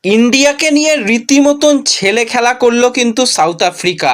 ইন্ডিয়াকে নিয়ে রীতিমতন ছেলে খেলা করলো কিন্তু সাউথ আফ্রিকা।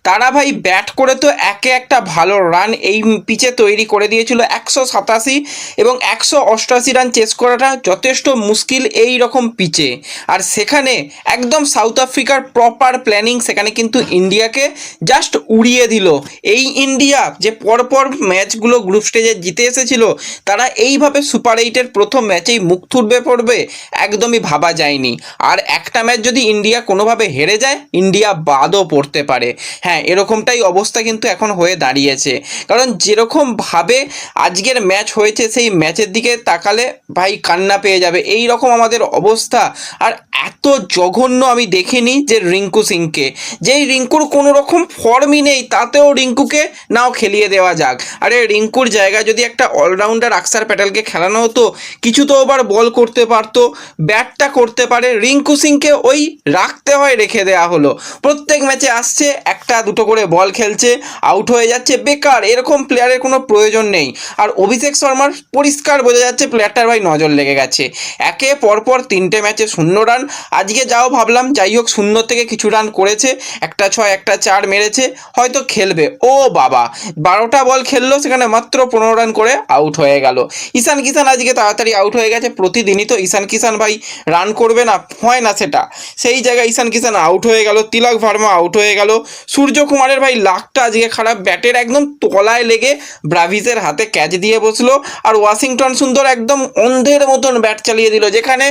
তারা ভাই ব্যাট করে তো একে একটা ভালো রান এই পিচে তৈরি করে দিয়েছিল। 187 এবং 188 রান চেস করাটা যথেষ্ট মুশকিল এই রকম পিচে। আর সেখানে একদম সাউথ আফ্রিকার প্রপার প্ল্যানিং, সেখানে কিন্তু ইন্ডিয়াকে জাস্ট উড়িয়ে দিল। এই ইন্ডিয়া যে পরপর ম্যাচগুলো গ্রুপ স্টেজে জিতে এসেছিল, তারা এইভাবে সুপার এইটের প্রথম ম্যাচেই মুখ থুবড়ে পড়বে একদমই ভাবা যায়নি। আর একটা ম্যাচ যদি ইন্ডিয়া কোনোভাবে হেরে যায়, ইন্ডিয়া বাদও পড়তে পারে। হ্যাঁ, এরকমটাই অবস্থা কিন্তু এখন হয়ে দাঁড়িয়েছে। কারণ যেরকমভাবে আজকের ম্যাচ হয়েছে, সেই ম্যাচের দিকে তাকালে ভাই কান্না পেয়ে যাবে, এই রকম আমাদের অবস্থা। আর এত জঘন্য আমি দেখিনি যে রিঙ্কু সিংকে, যেই রিঙ্কুর কোনো রকম ফর্মই নেই, তাতেও রিঙ্কুকে নাও খেলিয়ে দেওয়া যাক। আরে রিঙ্কুর জায়গায় যদি একটা অলরাউন্ডার আকসার প্যাটেলকে খেলানো হতো, কিছু তো ওবার বল করতে পারতো, ব্যাটটা করতে পারে। রিঙ্কু সিংকে ওই রাখতে হয়, রেখে দেওয়া হলো। প্রত্যেক ম্যাচে আসছে, একটা দুটো করে বল খেলছে, আউট হয়ে যাচ্ছে, বেকার। এরকম প্লেয়ারের কোনো প্রয়োজন নেই। আর অভিষেক শর্মার পরিষ্কার বোঝা যাচ্ছে প্লেয়ারটার ভাই নজর লেগে গেছে। একে পরপর 3টে ম্যাচে 0 রান। আজকে যাও ভাবলাম যাই হোক 0 থেকে কিছু রান করেছে, একটা 6 একটা 4 মেরেছে, হয়তো খেলবে। ও বাবা, 12টা বল খেললো, সেখানে মাত্র 15 রান করে আউট হয়ে গেল। ঈশান কিষান আজকে তাড়াতাড়ি আউট হয়ে গেছে। প্রতিদিনই তো ঈশান কিষান ভাই রান করবে না, হয় না সেটা। সেই জায়গায় ঈশান কিষান আউট হয়ে গেল, তিলক ভার্মা আউট হয়ে গেল। সূর্যকুমারের ভাই লাকটা আজকে খারাপ, ব্যাটের একদম তলায় লেগে ব্রাভিসের হাতে ক্যাচ দিয়ে বসলো। আর ওয়াশিংটন সুন্দর একদম অন্ধের মতন ব্যাট চালিয়ে দিল। যেখানে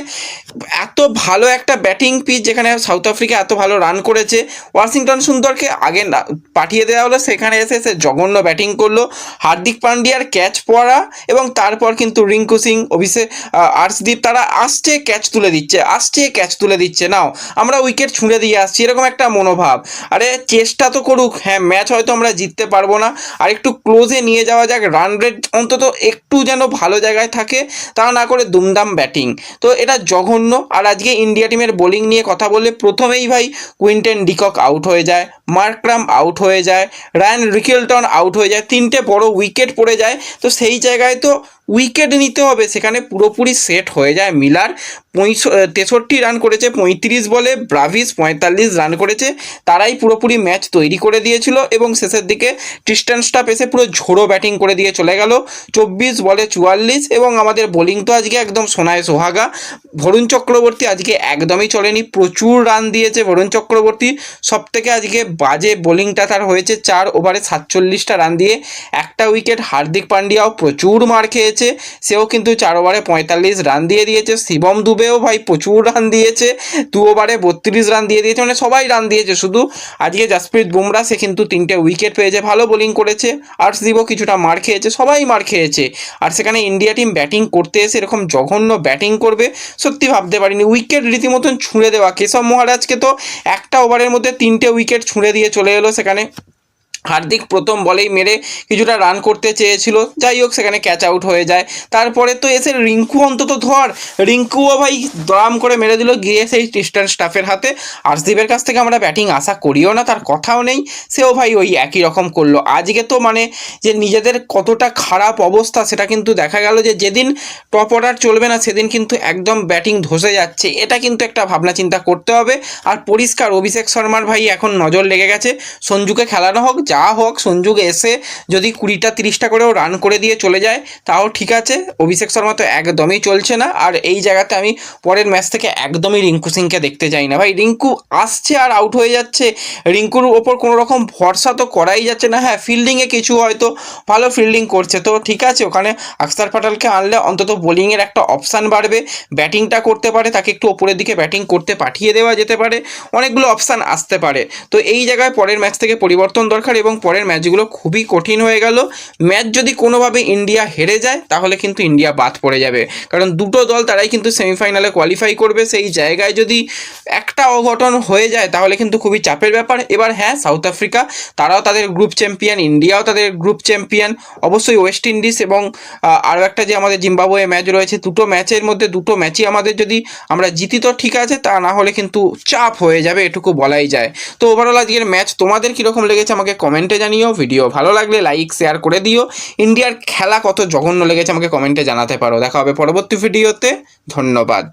এত ভালো একটা ব্যাটিং পিচ, যেখানে সাউথ আফ্রিকা এত ভালো রান করেছে, ওয়াশিংটন সুন্দরকে আগে পাঠিয়ে দেওয়া হলো। সেখানে এসে সে জঘন্য ব্যাটিং করলো। হার্দিক পান্ডিয়ার ক্যাচ পড়া, এবং তারপর কিন্তু রিঙ্কু সিং, অভিষেক, আর্শদীপ তারা আসছে ক্যাচ তুলে দিচ্ছে, আসছে ক্যাচ তুলে দিচ্ছে, নাও আমরা উইকেট ছুঁড়ে দিয়ে আসছি, এরকম একটা মনোভাব। আরে চেষ্টা তো করুক। হ্যাঁ, ম্যাচ হয়তো আমরা জিততে পারবো না, আর একটু ক্লোজে নিয়ে যাওয়া যাক, রান রেট অন্তত একটু যেন ভালো জায়গায় থাকে, তা না করে দুমদাম ব্যাটিং। তো এটা জঘন্য। আর আজকে ইন্ডিয়া টিমের বোলিং নিয়ে কথা বললে, প্রথমেই ভাই কুইন্টেন ডিকক আউট হয়ে যায়, মার্করাম আউট হয়ে যায়, রায়ান রিকেলটন আউট হয়ে যায়, 3টে বড় উইকেট পড়ে যায়। তো সেই জায়গায় তো উইকেট নিতে হবে, সেখানে পুরোপুরি সেট হয়ে যায় মিলার। 63 রান করেছে 35 বলে, ব্রাভিস 45 রান করেছে। তারাই পুরোপুরি ম্যাচ তৈরি করে দিয়েছিল, এবং শেষের দিকে ট্রিস্টান স্টাফ এসে পুরো ঝোড়ো ব্যাটিং করে দিয়ে চলে গেল। 24 বলে 44। এবং আমাদের বোলিং তো আজকে একদম সোনায় সোহাগা। বরুণ চক্রবর্তী আজকে একদমই চলেনি, প্রচুর রান দিয়েছে বরুণ চক্রবর্তী। সবথেকে আজকে বাজে বোলিংটা তার হয়েছে, 4 ওভারে 47টা রান দিয়ে একটা উইকেট। হার্দিক পান্ডিয়াও প্রচুর মার খেয়েছে, সেও কিন্তু 4 ওভারে 45 রান দিয়ে দিয়েছে। শিবম দুবেও ভাই প্রচুর রান দিয়েছে, 2 ওভারে 32 রান দিয়ে দিয়েছে। মানে সবাই রান দিয়েছে, শুধু আজকে জাসপ্রীত বুমরা সে কিন্তু 3টে উইকেট পেয়েছে, ভালো বোলিং করেছে। আর্শদীপও কিছুটা মার খেয়েছে, সবাই মার খেয়েছে। আর সেখানে ইন্ডিয়া টিম ব্যাটিং করতে এসে এরকম জঘন্য ব্যাটিং করবে সত্যি ভাবতে পারিনি। উইকেট রীতিমতন ছুঁড়ে দেওয়া। কেশব মহারাজকে তো একটা ওভারের মধ্যে 3টে উইকেট ছুঁড়ে দিয়ে চলে এলো। সেখানে হার্দিক প্রথম বলেই মেরে কিছুটা রান করতে চেয়েছিল, যাই হোক সেখানে ক্যাচ আউট হয়ে যায়। তারপরে তো এসে রিঙ্কু অন্তত ধর, রিঙ্কুও ভাই দাম করে মেরে দিল, গিয়ে সেই ট্রিস্টান স্টাফের হাতে। আর্শদীপের কাছ থেকে আমরা ব্যাটিং আশা করিও না, তার কথাও নেই, সেও ভাই ওই একই রকম করলো। আজকে তো মানে যে নিজেদের কতটা খারাপ অবস্থা সেটা কিন্তু দেখা গেল, যে যেদিন টপ অর্ডার চলবে না সেদিন কিন্তু একদম ব্যাটিং ধসে যাচ্ছে। এটা কিন্তু একটা ভাবনা চিন্তা করতে হবে। আর পরিষ্কার অভিষেক শর্মার ভাই এখন নজর লেগে গেছে, সঞ্জুকে খেলানো হোক, যা হোক, সঞ্জুকে এসে যদি 20টা 30টা করেও রান করে দিয়ে চলে যায় তাও ঠিক আছে। অভিষেক শর্মা তো একদমই চলছে না। আর এই জায়গাতে আমি পরের ম্যাচ থেকে একদমই রিঙ্কু সিংকে দেখতে চাই না ভাই। রিঙ্কু আসছে আর আউট হয়ে যাচ্ছে, রিঙ্কুর ওপর কোনো রকম ভরসা তো করাই যাচ্ছে না। হ্যাঁ, ফিল্ডিংয়ে কিছু হয়তো ভালো ফিল্ডিং করছে, তো ঠিক আছে, ওখানে আকসার প্যাটেলকে আনলে অন্তত বোলিংয়ের একটা অপশান বাড়বে, ব্যাটিংটা করতে পারে, তাকে একটু ওপরের দিকে ব্যাটিং করতে পাঠিয়ে দেওয়া যেতে পারে, অনেকগুলো অপশান আসতে পারে। তো এই জায়গায় পরের ম্যাচ থেকে পরিবর্তন দরকার, এবং পরের ম্যাচগুলো খুবই কঠিন হয়ে গেল। ম্যাচ যদি কোনোভাবে ইন্ডিয়া হেরে যায় তাহলে কিন্তু ইন্ডিয়া বাদ পড়ে যাবে, কারণ দুটো দল তারাই কিন্তু সেমিফাইনালে কোয়ালিফাই করবে। সেই জায়গায় যদি একটা অঘটন হয়ে যায় তাহলে কিন্তু খুবই চাপের ব্যাপার। এবার হ্যাঁ, সাউথ আফ্রিকা তারাও তাদের গ্রুপ চ্যাম্পিয়ন, ইন্ডিয়াও তাদের গ্রুপ চ্যাম্পিয়ন, অবশ্যই ওয়েস্ট ইন্ডিজ এবং আরও একটা যে আমাদের জিম্বাবুয়ে ম্যাচ রয়েছে, দুটো ম্যাচের মধ্যে দুটো ম্যাচই আমাদের যদি আমরা জিতি তো ঠিক আছে, তা না হলে কিন্তু চাপ হয়ে যাবে, এটুকু বলাই যায়। তো ওভারঅল আজকের ম্যাচ তোমাদের কীরকম লেগেছে আমাকে কমেন্টে জানিও। ভিডিও ভালো লাগলে লাইক শেয়ার করে দিও। ইন্ডিয়ার খেলা কত জঘন্য লেগেছে আমাকে কমেন্টে জানাতে পারো। দেখা হবে পরবর্তী ভিডিওতে। ধন্যবাদ।